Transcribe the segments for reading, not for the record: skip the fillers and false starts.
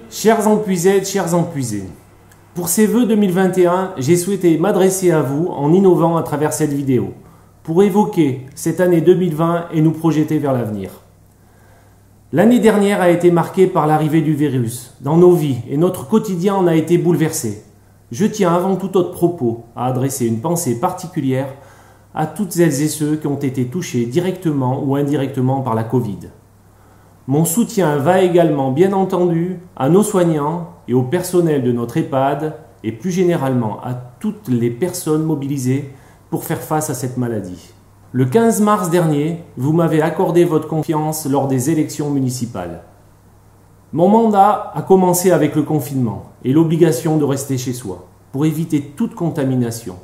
Chers empuisettes, chers empuisés, pour ces vœux 2021, j'ai souhaité m'adresser à vous en innovant à travers cette vidéo, pour évoquer cette année 2020 et nous projeter vers l'avenir. L'année dernière a été marquée par l'arrivée du virus dans nos vies et notre quotidien en a été bouleversé. Je tiens avant tout autre propos à adresser une pensée particulière à toutes celles et ceux qui ont été touchés directement ou indirectement par la Covid. Mon soutien va également, bien entendu, à nos soignants et au personnel de notre EHPAD et plus généralement à toutes les personnes mobilisées pour faire face à cette maladie. Le 15 mars dernier, vous m'avez accordé votre confiance lors des élections municipales. Mon mandat a commencé avec le confinement et l'obligation de rester chez soi pour éviter toute contamination.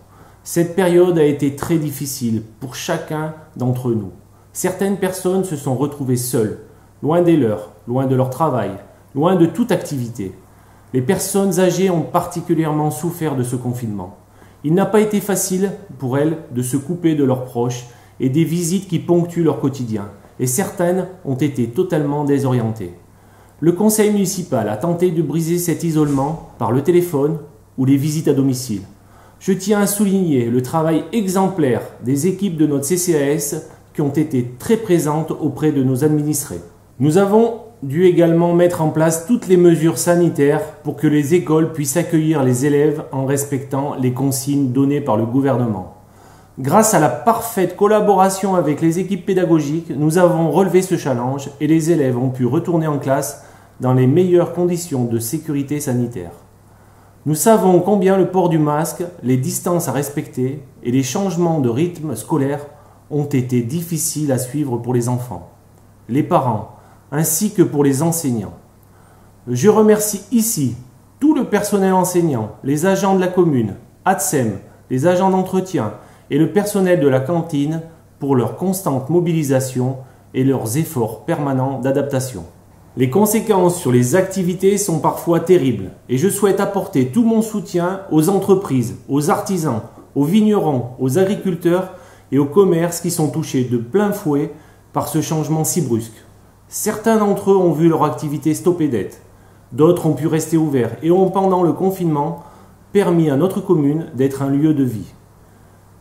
Cette période a été très difficile pour chacun d'entre nous. Certaines personnes se sont retrouvées seules, loin des leurs, loin de leur travail, loin de toute activité. Les personnes âgées ont particulièrement souffert de ce confinement. Il n'a pas été facile pour elles de se couper de leurs proches et des visites qui ponctuent leur quotidien, et certaines ont été totalement désorientées. Le conseil municipal a tenté de briser cet isolement par le téléphone ou les visites à domicile. Je tiens à souligner le travail exemplaire des équipes de notre CCAS qui ont été très présentes auprès de nos administrés. Nous avons dû également mettre en place toutes les mesures sanitaires pour que les écoles puissent accueillir les élèves en respectant les consignes données par le gouvernement. Grâce à la parfaite collaboration avec les équipes pédagogiques, nous avons relevé ce challenge et les élèves ont pu retourner en classe dans les meilleures conditions de sécurité sanitaire. Nous savons combien le port du masque, les distances à respecter et les changements de rythme scolaire ont été difficiles à suivre pour les enfants, les parents, ainsi que pour les enseignants. Je remercie ici tout le personnel enseignant, les agents de la commune, ATSEM, les agents d'entretien et le personnel de la cantine pour leur constante mobilisation et leurs efforts permanents d'adaptation. Les conséquences sur les activités sont parfois terribles et je souhaite apporter tout mon soutien aux entreprises, aux artisans, aux vignerons, aux agriculteurs et aux commerces qui sont touchés de plein fouet par ce changement si brusque. Certains d'entre eux ont vu leur activité stoppée net, d'autres ont pu rester ouverts et ont pendant le confinement permis à notre commune d'être un lieu de vie.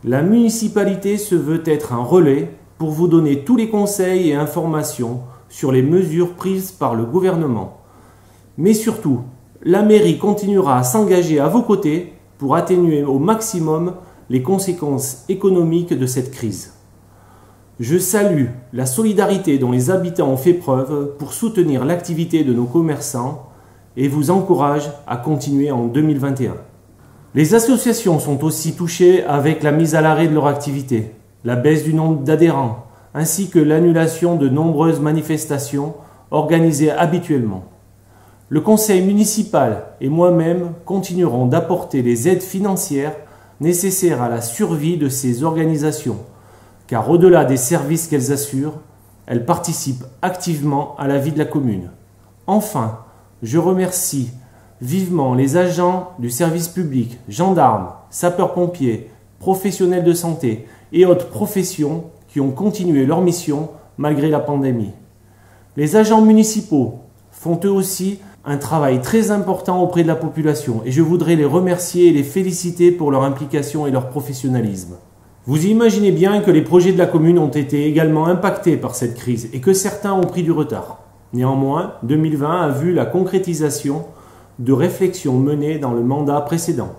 La municipalité se veut être un relais pour vous donner tous les conseils et informations sur les mesures prises par le gouvernement. Mais surtout, la mairie continuera à s'engager à vos côtés pour atténuer au maximum les conséquences économiques de cette crise. Je salue la solidarité dont les habitants ont fait preuve pour soutenir l'activité de nos commerçants et vous encourage à continuer en 2021. Les associations sont aussi touchées avec la mise à l'arrêt de leur activité, la baisse du nombre d'adhérents, ainsi que l'annulation de nombreuses manifestations organisées habituellement. Le conseil municipal et moi-même continuerons d'apporter les aides financières nécessaires à la survie de ces organisations, car au-delà des services qu'elles assurent, elles participent activement à la vie de la commune. Enfin, je remercie vivement les agents du service public, gendarmes, sapeurs-pompiers, professionnels de santé et autres professions qui ont continué leur mission malgré la pandémie. Les agents municipaux font eux aussi un travail très important auprès de la population et je voudrais les remercier et les féliciter pour leur implication et leur professionnalisme. Vous imaginez bien que les projets de la commune ont été également impactés par cette crise et que certains ont pris du retard. Néanmoins, 2020 a vu la concrétisation de réflexions menées dans le mandat précédent.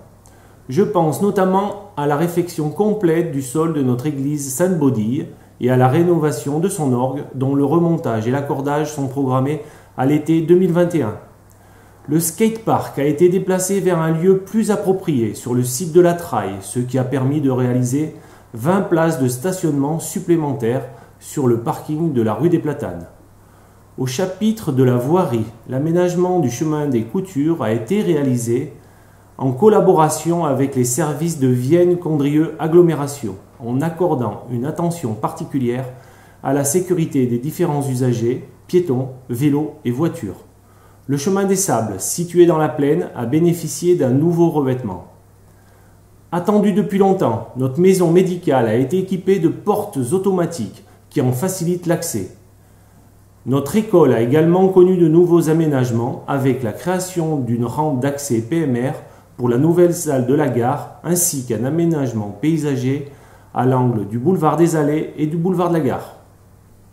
Je pense notamment à la réfection complète du sol de notre église Sainte-Baudille et à la rénovation de son orgue dont le remontage et l'accordage sont programmés à l'été 2021. Le skatepark a été déplacé vers un lieu plus approprié sur le site de la Traille, ce qui a permis de réaliser 20 places de stationnement supplémentaires sur le parking de la rue des Platanes. Au chapitre de la voirie, l'aménagement du chemin des Coutures a été réalisé en collaboration avec les services de Vienne-Condrieu Agglomération, en accordant une attention particulière à la sécurité des différents usagers, piétons, vélos et voitures. Le chemin des Sables, situé dans la plaine, a bénéficié d'un nouveau revêtement. Attendu depuis longtemps, notre maison médicale a été équipée de portes automatiques qui en facilitent l'accès. Notre école a également connu de nouveaux aménagements avec la création d'une rampe d'accès PMR pour la nouvelle salle de la gare ainsi qu'un aménagement paysager à l'angle du boulevard des Allées et du boulevard de la Gare.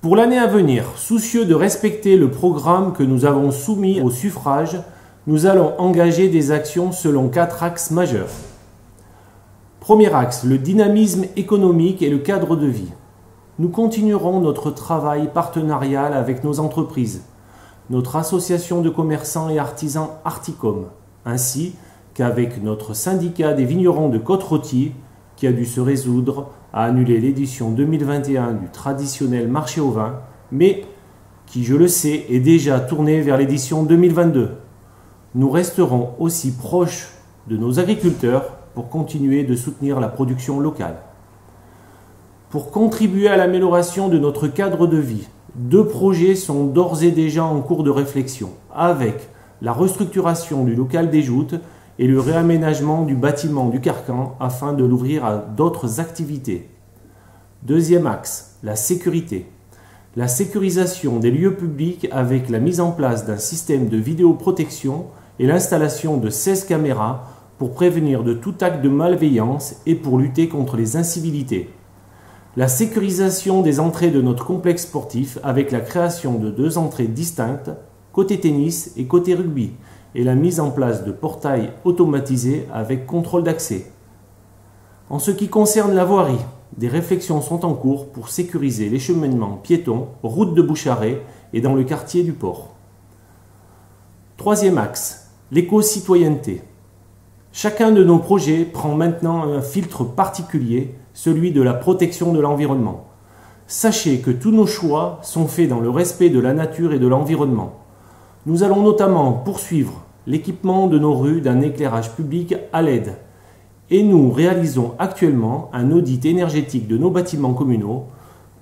Pour l'année à venir, soucieux de respecter le programme que nous avons soumis au suffrage, nous allons engager des actions selon 4 axes majeurs. Premier axe, le dynamisme économique et le cadre de vie. Nous continuerons notre travail partenarial avec nos entreprises, notre association de commerçants et artisans Articom, ainsi qu'avec notre syndicat des vignerons de Côte-Rôtie, qui a dû se résoudre à annuler l'édition 2021 du traditionnel marché au vin, mais qui, je le sais, est déjà tourné vers l'édition 2022. Nous resterons aussi proches de nos agriculteurs pour continuer de soutenir la production locale. Pour contribuer à l'amélioration de notre cadre de vie, 2 projets sont d'ores et déjà en cours de réflexion, avec la restructuration du local des Joutes et le réaménagement du bâtiment du Carcan afin de l'ouvrir à d'autres activités. Deuxième axe, la sécurité. La sécurisation des lieux publics avec la mise en place d'un système de vidéoprotection et l'installation de 16 caméras pour prévenir de tout acte de malveillance et pour lutter contre les incivilités. La sécurisation des entrées de notre complexe sportif avec la création de 2 entrées distinctes, côté tennis et côté rugby, et la mise en place de portails automatisés avec contrôle d'accès. En ce qui concerne la voirie, des réflexions sont en cours pour sécuriser les cheminements piétons, route de Boucharest et dans le quartier du port. Troisième axe, l'éco-citoyenneté. Chacun de nos projets prend maintenant un filtre particulier, celui de la protection de l'environnement. Sachez que tous nos choix sont faits dans le respect de la nature et de l'environnement. Nous allons notamment poursuivre l'équipement de nos rues d'un éclairage public à LED et nous réalisons actuellement un audit énergétique de nos bâtiments communaux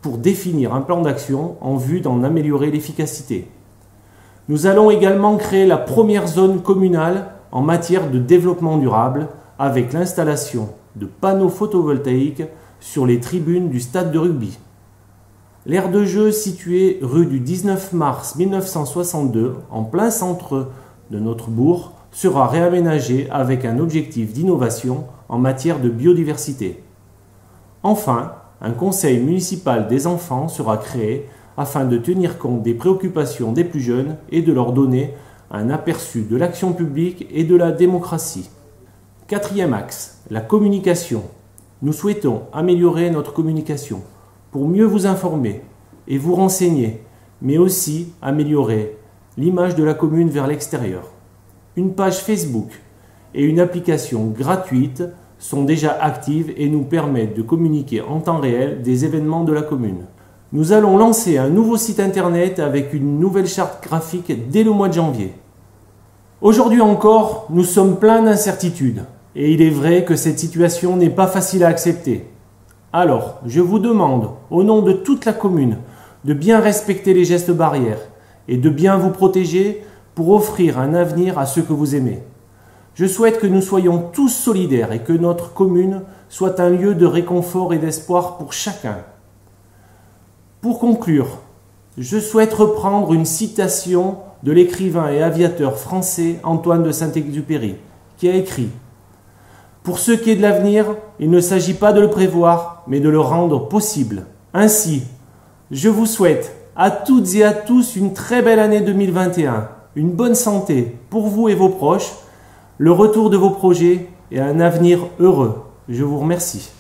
pour définir un plan d'action en vue d'en améliorer l'efficacité. Nous allons également créer la première zone communale en matière de développement durable avec l'installation de panneaux photovoltaïques sur les tribunes du stade de rugby. L'aire de jeu située rue du 19 mars 1962, en plein centre de notre bourg, sera réaménagée avec un objectif d'innovation en matière de biodiversité. Enfin, un conseil municipal des enfants sera créé afin de tenir compte des préoccupations des plus jeunes et de leur donner un aperçu de l'action publique et de la démocratie. Quatrième axe, la communication. Nous souhaitons améliorer notre communication pour mieux vous informer et vous renseigner, mais aussi améliorer l'image de la commune vers l'extérieur. Une page Facebook et une application gratuite sont déjà actives et nous permettent de communiquer en temps réel des événements de la commune. Nous allons lancer un nouveau site internet avec une nouvelle charte graphique dès le mois de janvier. Aujourd'hui encore, nous sommes pleins d'incertitudes et il est vrai que cette situation n'est pas facile à accepter. Alors, je vous demande, au nom de toute la commune, de bien respecter les gestes barrières et de bien vous protéger pour offrir un avenir à ceux que vous aimez. Je souhaite que nous soyons tous solidaires et que notre commune soit un lieu de réconfort et d'espoir pour chacun. Pour conclure, je souhaite reprendre une citation de l'écrivain et aviateur français Antoine de Saint-Exupéry, qui a écrit « Pour ce qui est de l'avenir, il ne s'agit pas de le prévoir, mais de le rendre possible. Ainsi, je vous souhaite à toutes et à tous une très belle année 2021, une bonne santé pour vous et vos proches, le retour de vos projets et un avenir heureux. Je vous remercie.